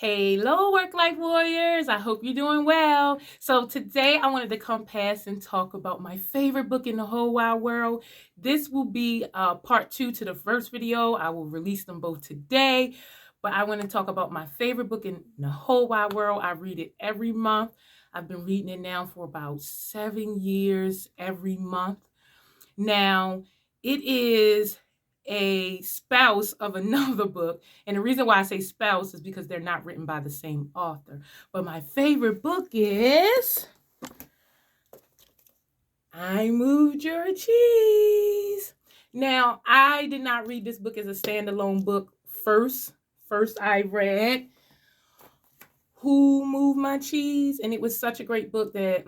Hello, work life warriors. I hope you're doing well. So, today I wanted to come past and talk about my favorite book in the whole wide world. This will be part two to the first video. I will release them both today, but I want to talk about my favorite book in the whole wide world. I read it every month. I've been reading it now for about 7 years every month. Now, it is a spouse of another book. And the reason why I say spouse is because they're not written by the same author. But my favorite book is I Moved Your Cheese. Now, I did not read this book as a standalone book first. First, I read Who Moved My Cheese? And it was such a great book that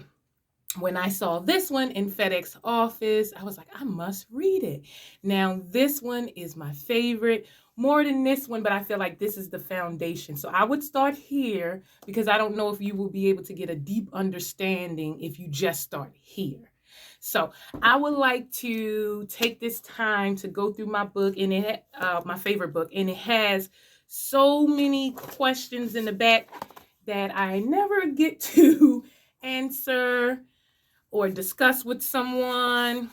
when I saw this one in FedEx office, I was like, I must read it. Now, this one is my favorite, more than this one, but I feel like this is the foundation. So I would start here because I don't know if you will be able to get a deep understanding if you just start here. So I would like to take this time to go through my book, and my favorite book, and it has so many questions in the back that I never get to answer or discuss with someone.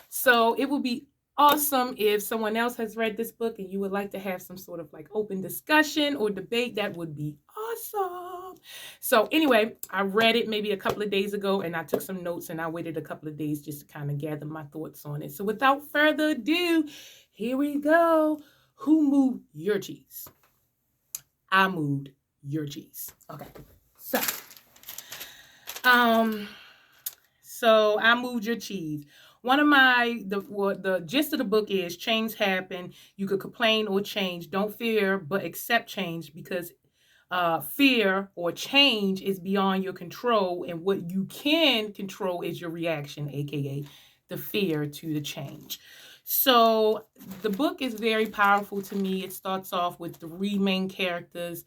So it would be awesome if someone else has read this book and you would like to have some sort of like open discussion or debate. That would be awesome. So anyway, I read it maybe a couple of days ago and I took some notes and I waited a couple of days just to kind of gather my thoughts on it. So without further ado, here we go. Who moved your cheese? I moved your cheese. Okay. So I moved your cheese. One of the gist of the book is change happen. You could complain or change. Don't fear, but accept change because fear or change is beyond your control. And what you can control is your reaction, aka the fear to the change. So the book is very powerful to me. It starts off with three main characters,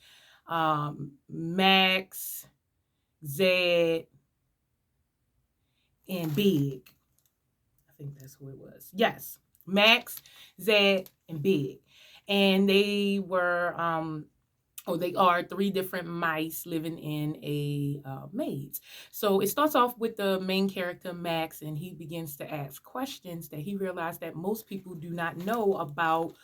Max, Zed, and Big. I think that's who it was. Yes, Max, Zed, and Big. And they were, they are three different mice living in a maze. So it starts off with the main character, Max, and he begins to ask questions that he realized that most people do not know about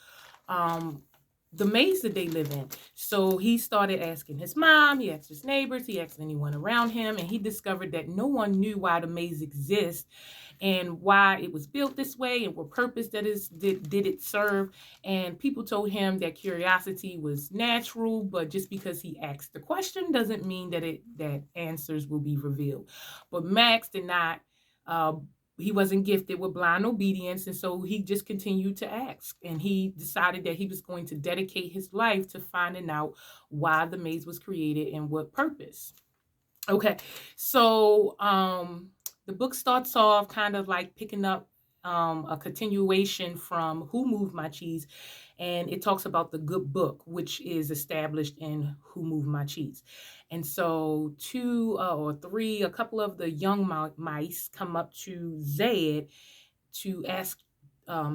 the maze that they live in. So he started asking his mom, he asked his neighbors, he asked anyone around him, and he discovered that no one knew why the maze exists and why it was built this way and what purpose did it serve. And people told him that curiosity was natural, but just because he asked the question doesn't mean that answers will be revealed. But Max did not he wasn't gifted with blind obedience, and so he just continued to ask, and he decided that he was going to dedicate his life to finding out why the maze was created and what purpose. Okay, so the book starts off kind of like picking up a continuation from Who Moved My Cheese, and it talks about the good book, which is established in Who Moved My Cheese. And so a couple of the young mice come up to Zed to ask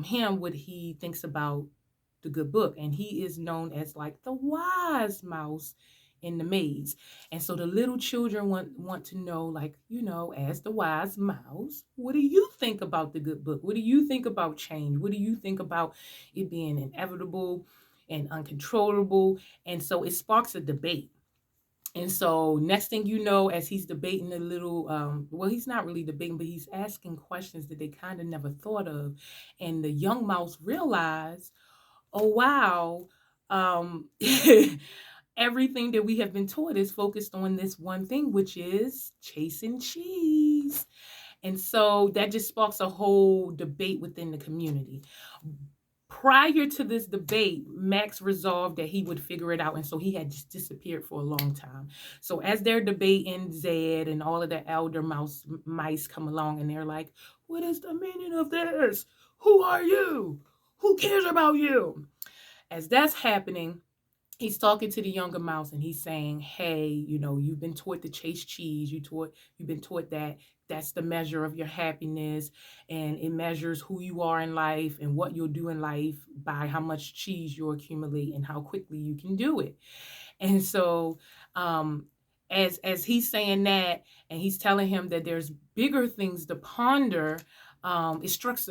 him what he thinks about the good book, and he is known as like the wise mouse in the maze. And so the little children want to know, like, as the wise mouse, what do you think about the good book? What do you think about change? What do you think about it being inevitable and uncontrollable? And so it sparks a debate. And so next thing you know, as he's debating a little, he's not really debating, but he's asking questions that they kind of never thought of. And the young mouse realized, oh, wow, everything that we have been taught is focused on this one thing, which is chasing cheese. And so that just sparks a whole debate within the community. Prior to this debate, Max resolved that he would figure it out. And so he had just disappeared for a long time. So as they're debating, Zed and all of the elder mice come along and they're like, what is the meaning of this? Who are you? Who cares about you? As that's happening, he's talking to the younger mouse and he's saying, hey, you've been taught to chase cheese. You've been taught that that's the measure of your happiness, and it measures who you are in life and what you'll do in life by how much cheese you accumulate and how quickly you can do it. And so as he's saying that, and he's telling him that there's bigger things to ponder, it strikes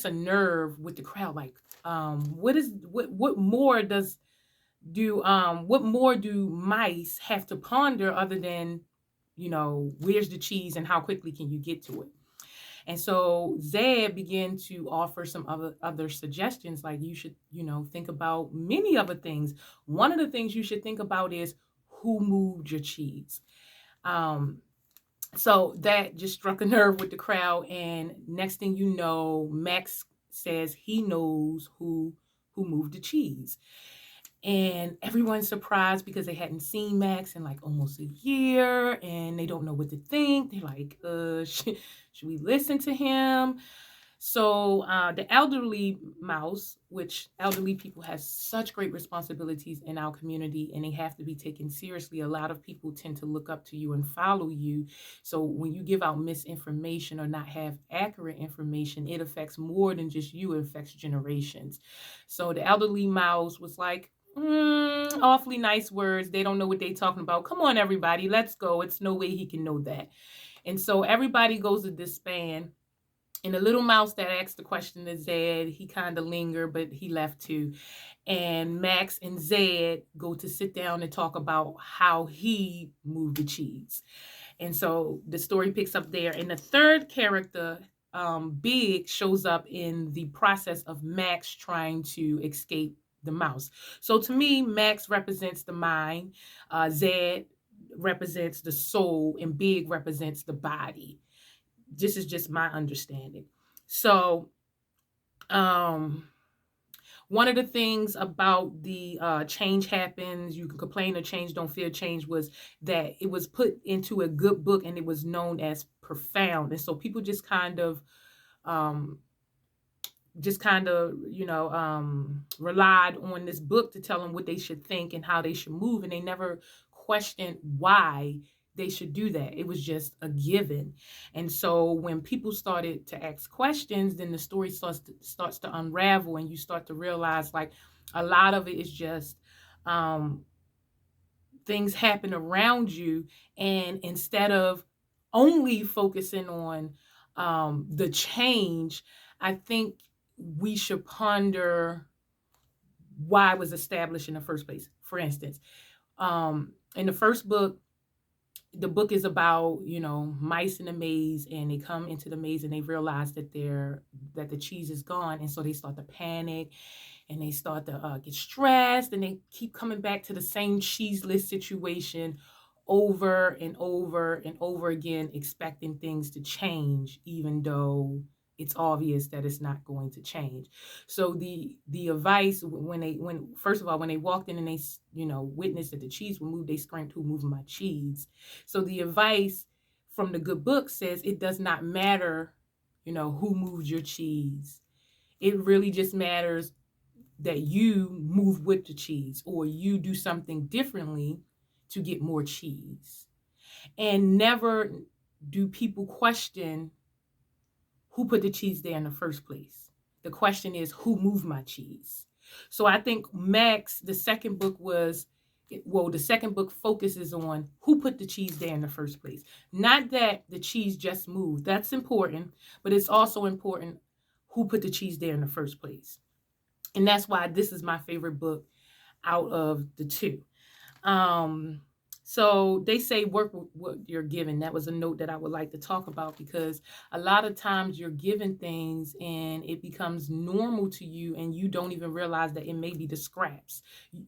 a nerve with the crowd. Like, what more do mice have to ponder other than, where's the cheese and how quickly can you get to it? And so Zed began to offer some other suggestions, like you should, think about many other things. One of the things you should think about is who moved your cheese. So that just struck a nerve with the crowd, and next thing you know, Max says he knows who moved the cheese. And everyone's surprised because they hadn't seen Max in like almost a year, and they don't know what to think. They're like, should we listen to him? So the elderly mouse, which elderly people have such great responsibilities in our community, and they have to be taken seriously. A lot of people tend to look up to you and follow you. So when you give out misinformation or not have accurate information, it affects more than just you, it affects generations. So the elderly mouse was like, awfully nice words. They don't know what they're talking about. Come on, everybody, let's go. It's no way he can know that. And so everybody goes to disband. And the little mouse that asked the question to Zed, he kind of lingered, but he left too. And Max and Zed go to sit down and talk about how he moved the cheese. And so the story picks up there. And the third character, Big, shows up in the process of Max trying to escape the mouse. So to me, Max represents the mind, Zed represents the soul, and Big represents the body. This is just my understanding. So one of the things about the change happens, you can complain or change, don't fear change, was that it was put into a good book and it was known as profound. And so people just kind of relied on this book to tell them what they should think and how they should move, and they never questioned why they should do that. It was just a given. And so when people started to ask questions, then the story starts to unravel, and you start to realize, like, a lot of it is just things happen around you, and instead of only focusing on the change, I think we should ponder why it was established in the first place. For instance, in the first book, the book is about, mice in a maze, and they come into the maze and they realize that the cheese is gone, and so they start to panic, and they start to get stressed, and they keep coming back to the same cheeseless situation over and over and over again, expecting things to change, even though it's obvious that it's not going to change. So the advice, when first of all, when they walked in and they witnessed that the cheese would move, they screamed, "Who moved my cheese?" So the advice from the good book says it does not matter, who moved your cheese. It really just matters that you move with the cheese, or you do something differently to get more cheese. And never do people question who put the cheese there in the first place. The question is, who moved my cheese? So I think Max, the second book focuses on who put the cheese there in the first place. Not that the cheese just moved. That's important, but it's also important who put the cheese there in the first place. And that's why this is my favorite book out of the two. So they say work with what you're given. That was a note that I would like to talk about, because a lot of times you're given things and it becomes normal to you, and you don't even realize that it may be the scraps.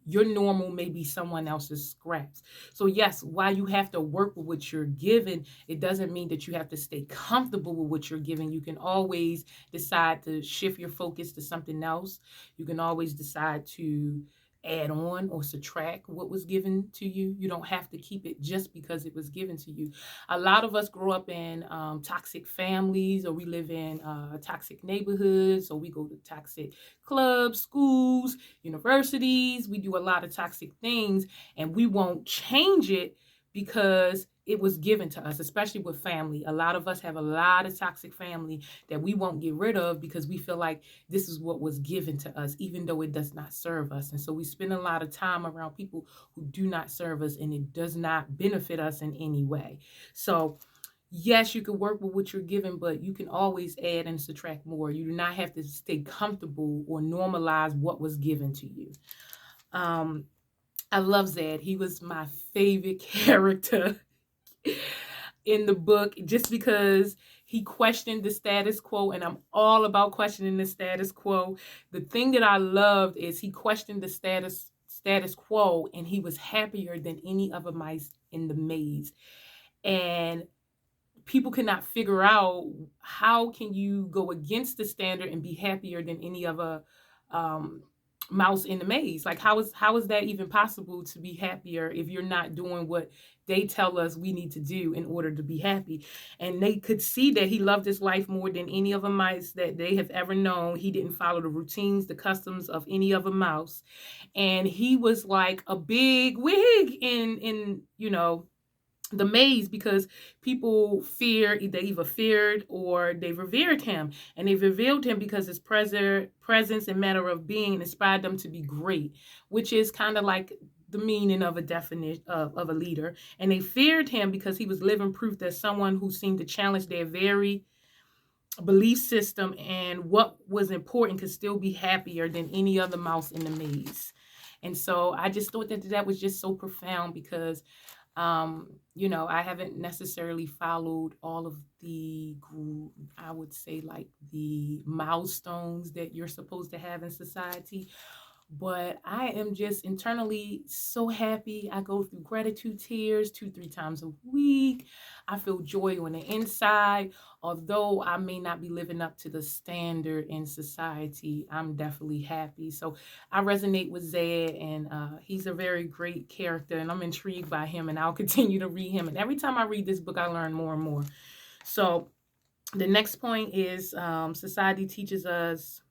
Your normal may be someone else's scraps. So yes, while you have to work with what you're given, it doesn't mean that you have to stay comfortable with what you're given. You can always decide to shift your focus to something else. You can always decide to add on or subtract what was given to you. You don't have to keep it just because it was given to you. A lot of us grow up in toxic families, or we live in toxic neighborhoods, or we go to toxic clubs, schools, universities. We do a lot of toxic things, and we won't change it because it was given to us, especially with family. A lot of us have a lot of toxic family that we won't get rid of because we feel like this is what was given to us, even though it does not serve us. And so we spend a lot of time around people who do not serve us, and it does not benefit us in any way. So yes, you can work with what you're given, but you can always add and subtract more. You do not have to stay comfortable or normalize what was given to you. I love Zed. He was my favorite character in the book just because he questioned the status quo, and I'm all about questioning the status quo. The thing that I loved is he questioned the status quo, and he was happier than any other mice in the maze. And people cannot figure out how can you go against the standard and be happier than any other mouse in the maze. Like how is that even possible to be happier if you're not doing what they tell us we need to do in order to be happy? And they could see that he loved his life more than any other mice that they have ever known. He didn't follow the routines, the customs of any other mouse, and he was like a big wig in the maze, because people they either feared or they revered him, and they revealed him because his presence and manner of being inspired them to be great, which is kind of like the meaning of a definition of a leader. And they feared him because he was living proof that someone who seemed to challenge their very belief system and what was important could still be happier than any other mouse in the maze. And so I just thought that was just so profound because I haven't necessarily followed all of the, I would say, like the milestones that you're supposed to have in society, but I am just internally so happy. I go through gratitude tears 2-3 times a week. I feel joy on the inside. Although I may not be living up to the standard in society, I'm definitely happy. So I resonate with Zed, and he's a very great character, and I'm intrigued by him, and I'll continue to read him. And every time I read this book, I learn more and more. So the next point is society teaches us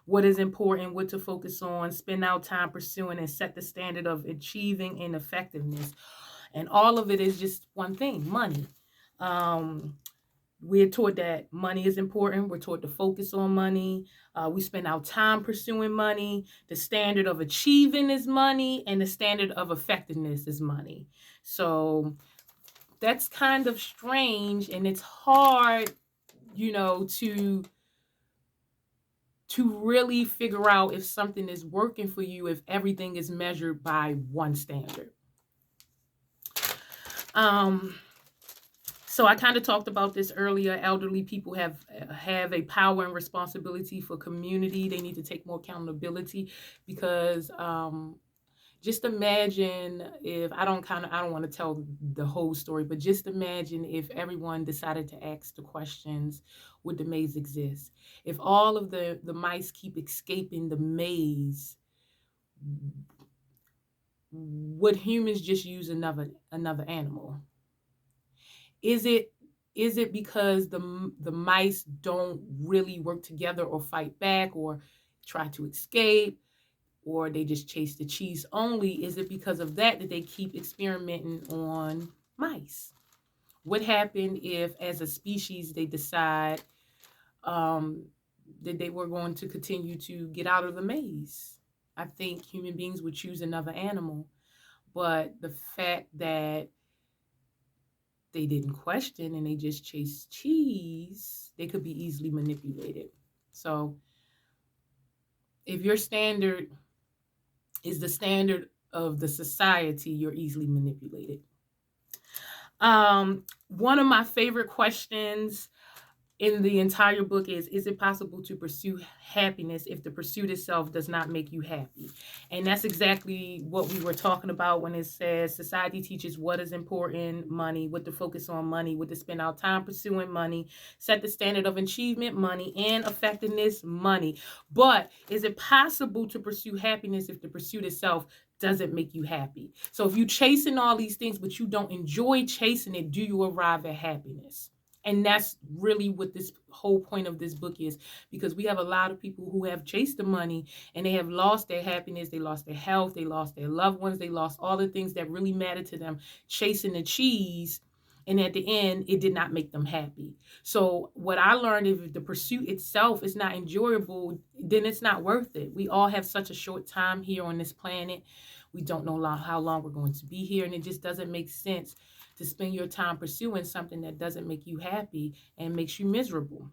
what is important, what to focus on, spend our time pursuing, and set the standard of achieving and effectiveness. And all of it is just one thing: money. We're taught that money is important. We're taught to focus on money. We spend our time pursuing money. The standard of achieving is money, and the standard of effectiveness is money. So that's kind of strange, and it's hard, to really figure out if something is working for you if everything is measured by one standard. So I kind of talked about this earlier. Elderly people have a power and responsibility for community. They need to take more accountability because just imagine if I don't want to tell the whole story, but just imagine if everyone decided to ask the questions, would the maze exist? If all of the mice keep escaping the maze, would humans just use another animal? Is it because the mice don't really work together or fight back or try to escape, or they just chase the cheese only? Is it because of that they keep experimenting on mice? What happened if, as a species, they decide that they were going to continue to get out of the maze? I think human beings would choose another animal, but the fact that they didn't question and they just chased cheese, they could be easily manipulated. So if your standard is the standard of the society, you're easily manipulated. One of my favorite questions in the entire book is it possible to pursue happiness if the pursuit itself does not make you happy? And that's exactly what we were talking about when it says society teaches what is important, money, what to focus on, money, what to spend our time pursuing, money, set the standard of achievement, money, and effectiveness, money. But is it possible to pursue happiness if the pursuit itself doesn't make you happy? So if you're chasing all these things but you don't enjoy chasing it, do you arrive at happiness? And that's really what this whole point of this book is, because we have a lot of people who have chased the money and they have lost their happiness, they lost their health, they lost their loved ones, they lost all the things that really matter to them chasing the cheese. And at the end, it did not make them happy. So what I learned, if the pursuit itself is not enjoyable, then it's not worth it. We all have such a short time here on this planet. We don't know how long we're going to be here, and it just doesn't make sense to spend your time pursuing something that doesn't make you happy and makes you miserable,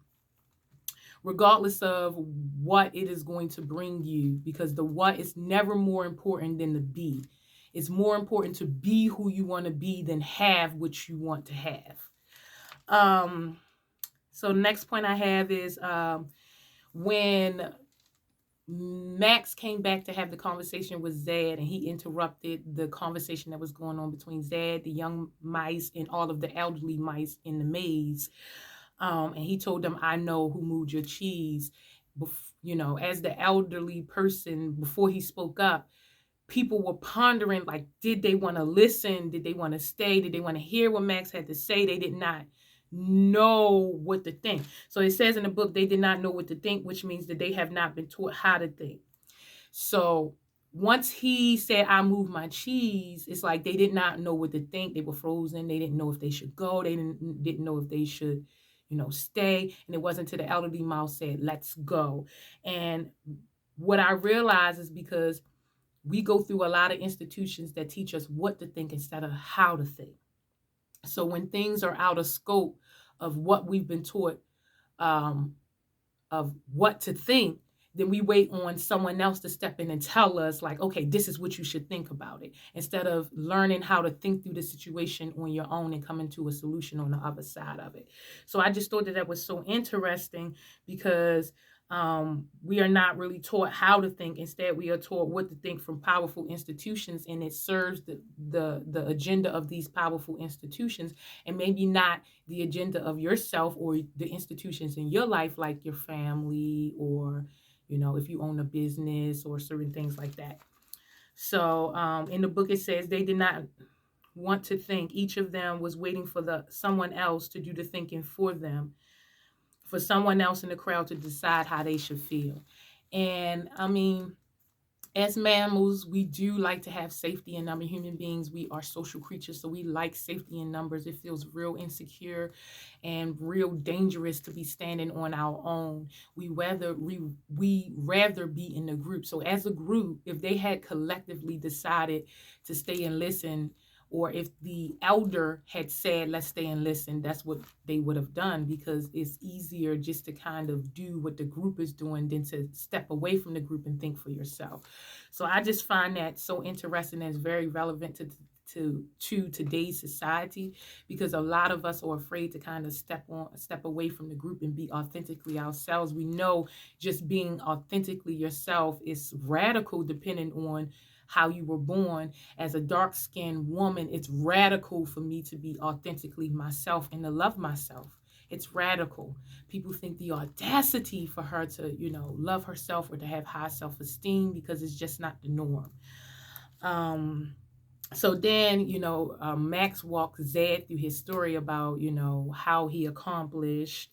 regardless of what it is going to bring you, because the what is never more important than the be. It's more important to be who you want to be than have what you want to have. So next point I have is when Max came back to have the conversation with Zed, and he interrupted the conversation that was going on between Zed, the young mice, and all of the elderly mice in the maze. And he told them, I know who moved your cheese. As the elderly person, before he spoke up, people were pondering, like, did they want to listen? Did they want to stay? Did they want to hear what Max had to say? They did not know what to think. So it says in the book, they did not know what to think, which means that they have not been taught how to think. So once he said, I moved my cheese, it's like they did not know what to think. They were frozen. They didn't know if they should go. They didn't know if they should, stay. And it wasn't until the elderly mouse said, let's go. And what I realized is because we go through a lot of institutions that teach us what to think instead of how to think. So when things are out of scope of what we've been taught, of what to think, then we wait on someone else to step in and tell us, like, okay, this is what you should think about it, instead of learning how to think through the situation on your own and coming to a solution on the other side of it. So I just thought that was so interesting, because we are not really taught how to think. Instead, we are taught what to think from powerful institutions, and it serves the agenda of these powerful institutions, and maybe not the agenda of yourself or the institutions in your life, like your family, or if you own a business or certain things like that. So in the book, it says they did not want to think. Each of them was waiting for someone else to do the thinking for them, for someone else in the crowd to decide how they should feel. And I mean, as mammals, we do like to have safety in number. Human beings, we are social creatures, so we like safety in numbers. It feels real insecure and real dangerous to be standing on our own. We rather be in a group. So as a group, if they had collectively decided to stay and listen, or if the elder had said, let's stay and listen, that's what they would have done, because it's easier just to kind of do what the group is doing than to step away from the group and think for yourself. So I just find that so interesting, and it's very relevant to today's society, because a lot of us are afraid to kind of step away from the group and be authentically ourselves. We know just being authentically yourself is radical, depending on how you were born. As a dark-skinned woman, it's radical for me to be authentically myself and to love myself. It's radical. People think the audacity for her to, love herself or to have high self-esteem, because it's just not the norm. So then, Max walks Zed through his story about, how he accomplished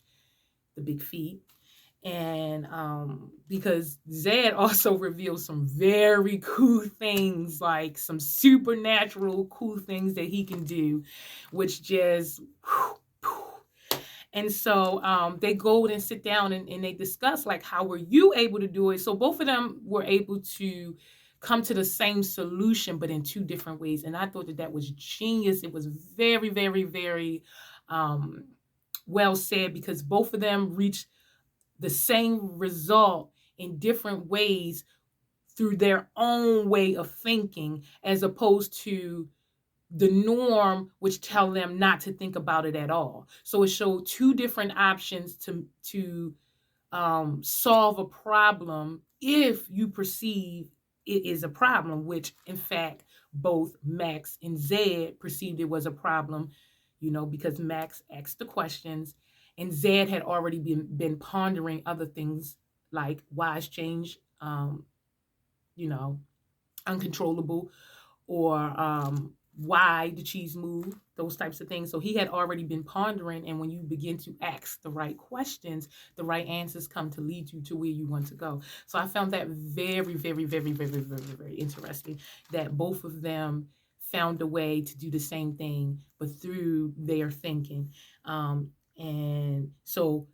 the big feat. And because Zed also reveals some very cool things, like some supernatural cool things that he can do, which just and so they go and sit down and they discuss, like, how were you able to do it? So both of them were able to come to the same solution, but in two different ways. And I thought that was genius. It was very, very, very well said, because both of them reached the same result in different ways through their own way of thinking, as opposed to the norm, which tell them not to think about it at all. So it showed two different options to solve a problem if you perceive it is a problem, which in fact both Max and Zed perceived it was a problem, because Max asked the questions and Zed had already been pondering other things, like why is change uncontrollable, or why the cheese moved, those types of things. So he had already been pondering, and when you begin to ask the right questions, the right answers come to lead you to where you want to go. So I found that very, very, very, very, very, very, very interesting that both of them found a way to do the same thing, but through their thinking. And so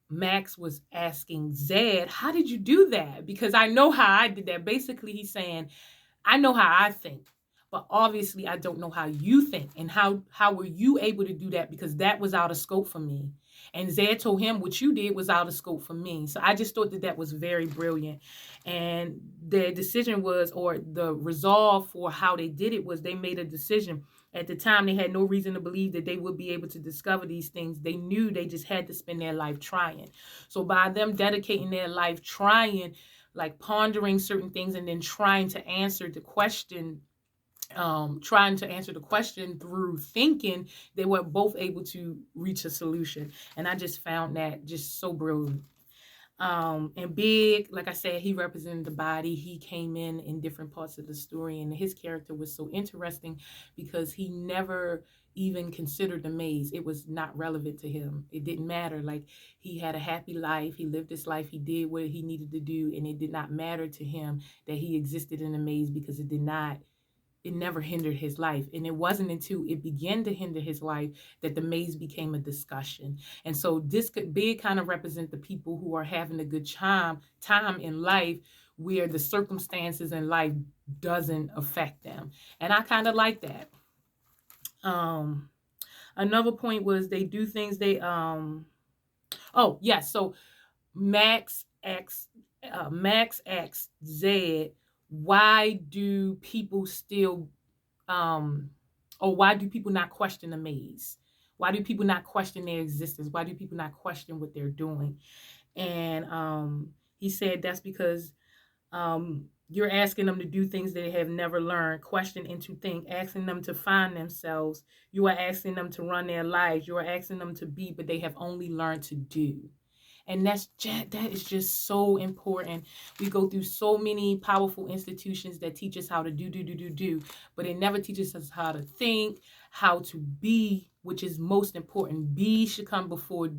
Max was asking Zed, how did you do that? Because I know how I did that. Basically, he's saying, I know how I think, but obviously I don't know how you think. And how were you able to do that? Because that was out of scope for me. And Zed told him what you did was out of scope for me. So I just thought that that was very brilliant. And the decision was, or the resolve for how they did it was, they made a decision. At the time, they had no reason to believe that they would be able to discover these things. They knew they just had to spend their life trying. So by them dedicating their life trying, like pondering certain things and then trying to answer the question, through thinking, they were both able to reach a solution. And I just found that just so brilliant. And Big, like I said, he represented the body. He came in different parts of the story, and his character was so interesting because he never even considered the maze. It was not relevant to him. It didn't matter. Like, he had a happy life. He lived his life. He did what he needed to do, and it did not matter to him that he existed in a maze, because it never hindered his life. And it wasn't until it began to hinder his life that the maze became a discussion. And so this could kind of represent the people who are having a good time in life, where the circumstances in life doesn't affect them. And I kind of like that. Another point was they do things oh yes, so Max X Max X Z, why do people still or why do people not question the maze? Why do people not question their existence? Why do people not question what they're doing? And he said that's because you're asking them to do things they have never learned, question and to think, asking them to find themselves. You are asking them to run their lives. You are asking them to be, but they have only learned to do. And that is just so important. We go through so many powerful institutions that teach us how to do, but it never teaches us how to think, how to be, which is most important. Be should come before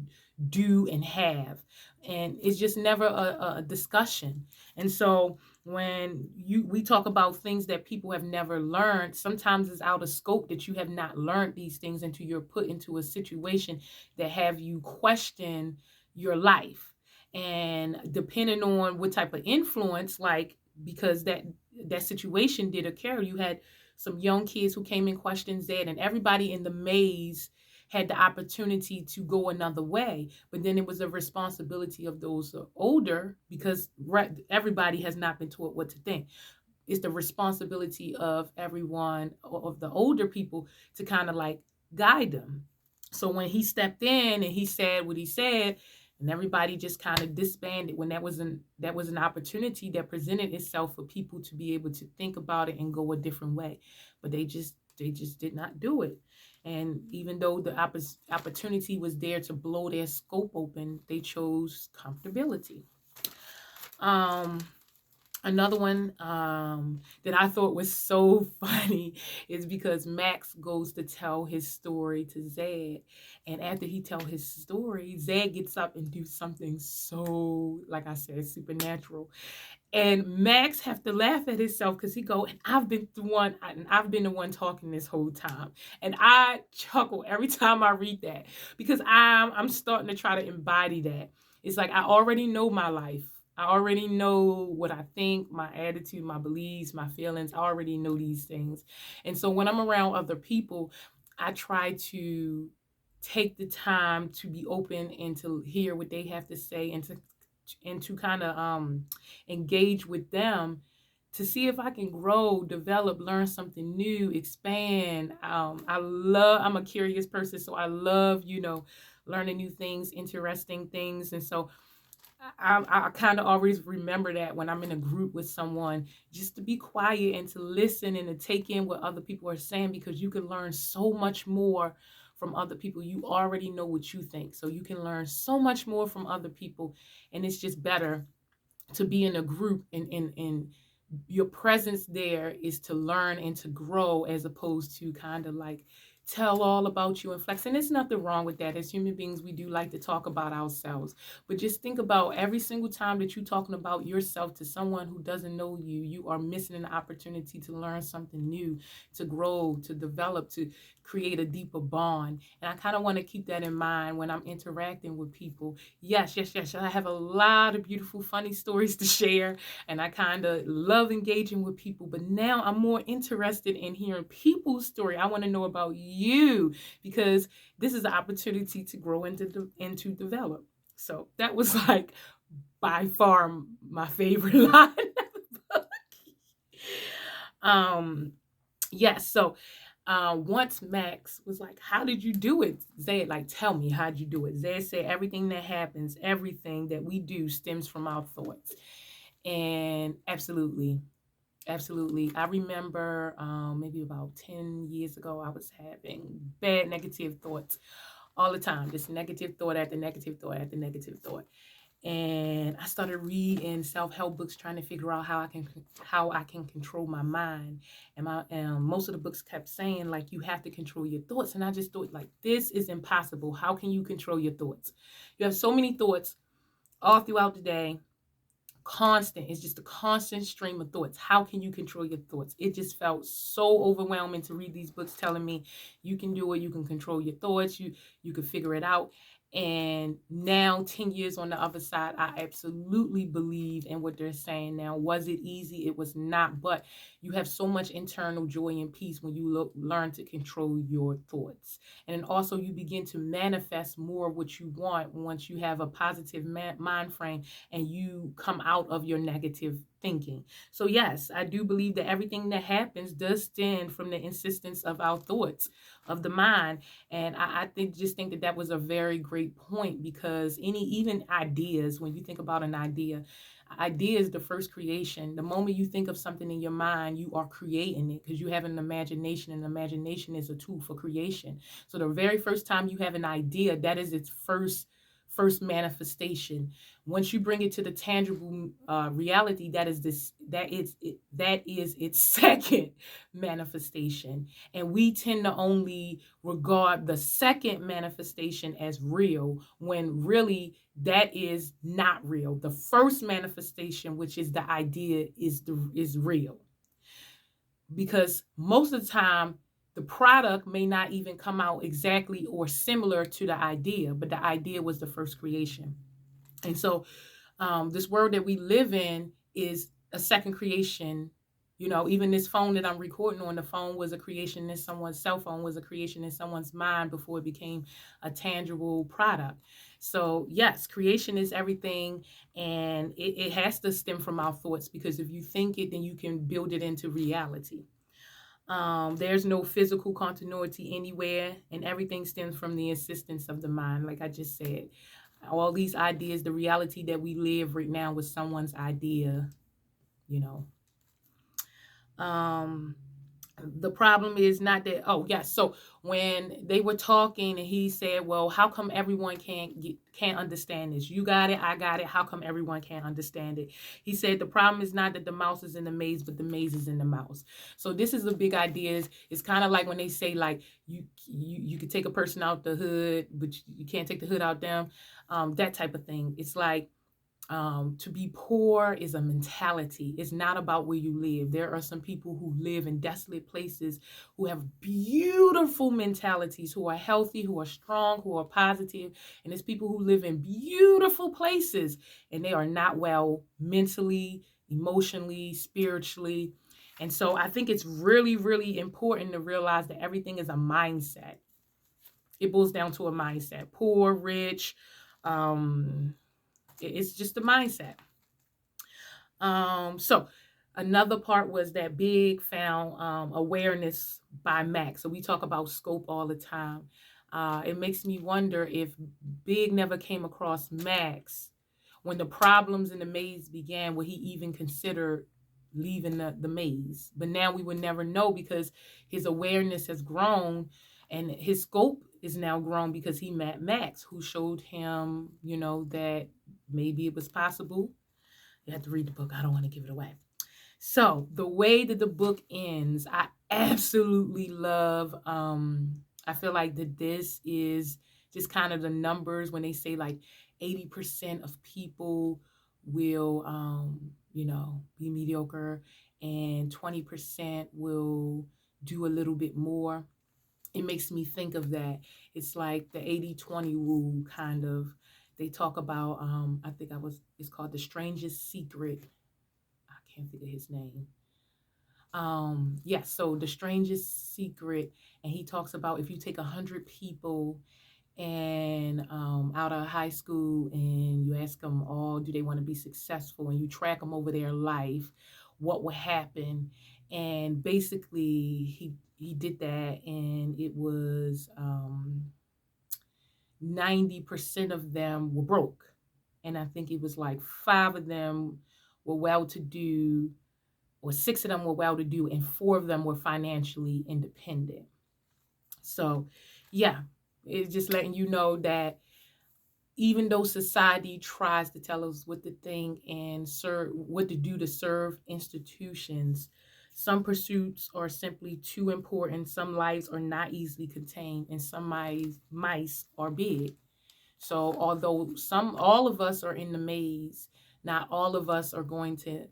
do and have. And it's just never a discussion. And so when we talk about things that people have never learned, sometimes it's out of scope that you have not learned these things until you're put into a situation that have you question your life. And depending on what type of influence, like, because that situation did occur, you had some young kids who came in questions that, and everybody in the maze had the opportunity to go another way, but then it was the responsibility of those older, because everybody has not been taught what to think. It's the responsibility of everyone, of the older people, to kind of like guide them. So when he stepped in and he said what he said, and everybody just kind of disbanded, when that was an opportunity that presented itself for people to be able to think about it and go a different way, but they just did not do it. And even though the opportunity was there to blow their scope open, they chose comfortability. Another one that I thought was so funny is because Max goes to tell his story to Zed, and after he tells his story, Zed gets up and do something so, like I said, supernatural. And Max have to laugh at himself because he go, and I've been the one talking this whole time. And I chuckle every time I read that, because I'm starting to try to embody that. It's like I already know my life. I already know what I think, my attitude, my beliefs, my feelings. I already know these things. And so when I'm around other people, I try to take the time to be open and to hear what they have to say, and to kind of engage with them to see if I can grow, develop, learn something new, expand. I'm a curious person, so I love, learning new things, interesting things. And so I kind of always remember that when I'm in a group with someone, just to be quiet and to listen and to take in what other people are saying, because you can learn so much more from other people. You already know what you think, so you can learn so much more from other people, and it's just better to be in a group and your presence there is to learn and to grow, as opposed to kind of like tell all about you and flex. And there's nothing wrong with that. As human beings, we do like to talk about ourselves. But just think about every single time that you're talking about yourself to someone who doesn't know you, you are missing an opportunity to learn something new, to grow, to develop, to create a deeper bond. And I kind of want to keep that in mind when I'm interacting with people. Yes, yes, yes. I have a lot of beautiful, funny stories to share, and I kind of love engaging with people. But now I'm more interested in hearing people's story. I want to know about you, because this is an opportunity to grow and to develop. So that was like by far my favorite line of the book. Um, yes. So once Max was like, "How did you do it?" Zed, like, "Tell me, how'd you do it?" Zed said, "Everything that happens, everything that we do stems from our thoughts." And absolutely, absolutely. I remember maybe about 10 years ago, I was having bad negative thoughts all the time. Just negative thought after negative thought after negative thought. And I started reading self-help books, trying to figure out how I can control my mind. And most of the books kept saying, like, you have to control your thoughts. And I just thought, like, this is impossible. How can you control your thoughts? You have so many thoughts all throughout the day. Constant. It's just a constant stream of thoughts. How can you control your thoughts? It just felt so overwhelming to read these books telling me you can do it, you can control your thoughts, you can figure it out. And now, 10 years on the other side, I absolutely believe in what they're saying now. Was it easy? It was not, but you have so much internal joy and peace when you learn to control your thoughts. And then also you begin to manifest more of what you want once you have a positive mind frame and you come out of your negative thinking. So yes, I do believe that everything that happens does stem from the insistence of our thoughts, of the mind. And I think that was a very great point, because even ideas, when you think about an idea is the first creation. The moment you think of something in your mind, you are creating it, because you have an imagination, and imagination is a tool for creation. So the very first time you have an idea, that is its first manifestation. Once you bring it to the tangible reality, that is its second manifestation. And we tend to only regard the second manifestation as real, when really that is not real. The first manifestation, which is the idea, is real, because most of the time the product may not even come out exactly or similar to the idea, but the idea was the first creation. And so this world that we live in is a second creation. Even this phone that I'm recording on, the phone was a creation in someone's cell phone, was a creation in someone's mind before it became a tangible product. So yes, creation is everything, and it has to stem from our thoughts, because if you think it, then you can build it into reality. There's no physical continuity anywhere, and everything stems from the insistence of the mind, like I just said. All these ideas, the reality that we live right now was someone's idea, you know. The problem is not that, oh yes, so when they were talking and he said, well, how come everyone can't understand this? You got it, I got it, how come everyone can't understand it? He said the problem is not that the mouse is in the maze, but the maze is in the mouse. So this is a big idea. It's kind of like when they say, like, you could take a person out the hood, but you can't take the hood out them, that type of thing. It's like, to be poor is a mentality. It's not about where you live. There are some people who live in desolate places who have beautiful mentalities, who are healthy, who are strong, who are positive. And there's people who live in beautiful places and they are not well mentally, emotionally, spiritually. And so I think it's really, really important to realize that everything is a mindset. It boils down to a mindset. Poor, rich, it's just a mindset. So another part was that Big found awareness by Max. So we talk about scope all the time. It makes me wonder if Big never came across Max when the problems in the maze began, would he even consider leaving the maze? But now we would never know, because his awareness has grown and his scope is now grown, because he met Max, who showed him, that maybe it was possible. You have to read the book. I don't want to give it away. So the way that the book ends, I absolutely love. I feel like that this is just kind of the numbers when they say like 80% of people will, be mediocre, and 20% will do a little bit more. It makes me think of that. It's like the 80-20 rule, kind of. They talk about, I think it's called The Strangest Secret. I can't think of his name. Yes, so The Strangest Secret, and he talks about if you take 100 people and out of high school, and you ask them all, do they want to be successful, and you track them over their life, what would happen? And basically, he did that, and it was 90% of them were broke, and I think it was like five of them were well-to-do, or six of them were well-to-do, and four of them were financially independent. So, yeah, it's just letting you know that even though society tries to tell us what to think and serve, what to do to serve institutions, some pursuits are simply too important. Some lives are not easily contained, and some mice are big. So although all of us are in the maze, not all of us are going to,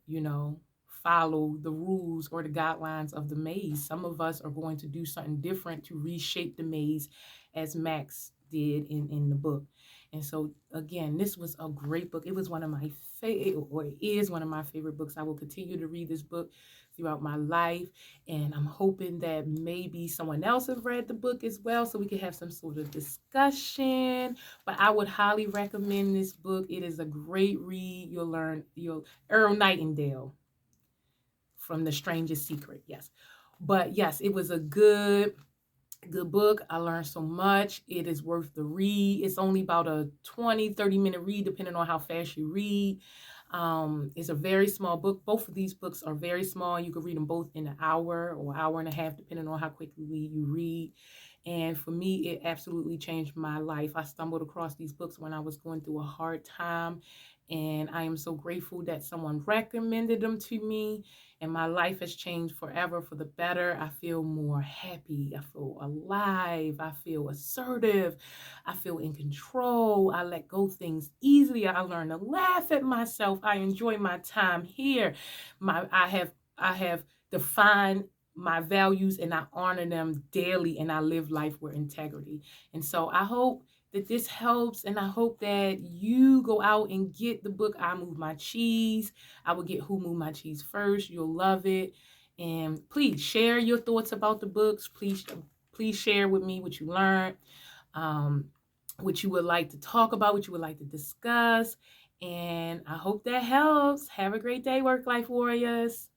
follow the rules or the guidelines of the maze. Some of us are going to do something different to reshape the maze, as Max did in the book. And so again, this was a great book. It was one of my favorite, or it is one of my favorite books. I will continue to read this book throughout my life, and I'm hoping that maybe someone else has read the book as well, so we can have some sort of discussion. But I would highly recommend this book. It is a great read. You'll Earl Nightingale from The Strangest Secret. Yes. But yes, it was a good book. I learned so much. It is worth the read. It's only about a 20-30 minute read, depending on how fast you read. It's a very small book. Both of these books are very small. You can read them both in an hour or hour and a half, depending on how quickly you read. And for me, it absolutely changed my life. I stumbled across these books when I was going through a hard time, and I am so grateful that someone recommended them to me, and my life has changed forever for the better. I feel more happy. I feel alive. I feel assertive. I feel in control. I let go things easily. I learn to laugh at myself. I enjoy my time here. I have defined my values, and I honor them daily, and I live life with integrity. And so I hope that this helps, and I hope that you go out and get the book I Move My Cheese. I will get Who Moved My Cheese first. You'll love it. And please share your thoughts about the books. Please share with me what you learned, um, what you would like to talk about, what you would like to discuss. And I hope that helps. Have a great day, work life warriors.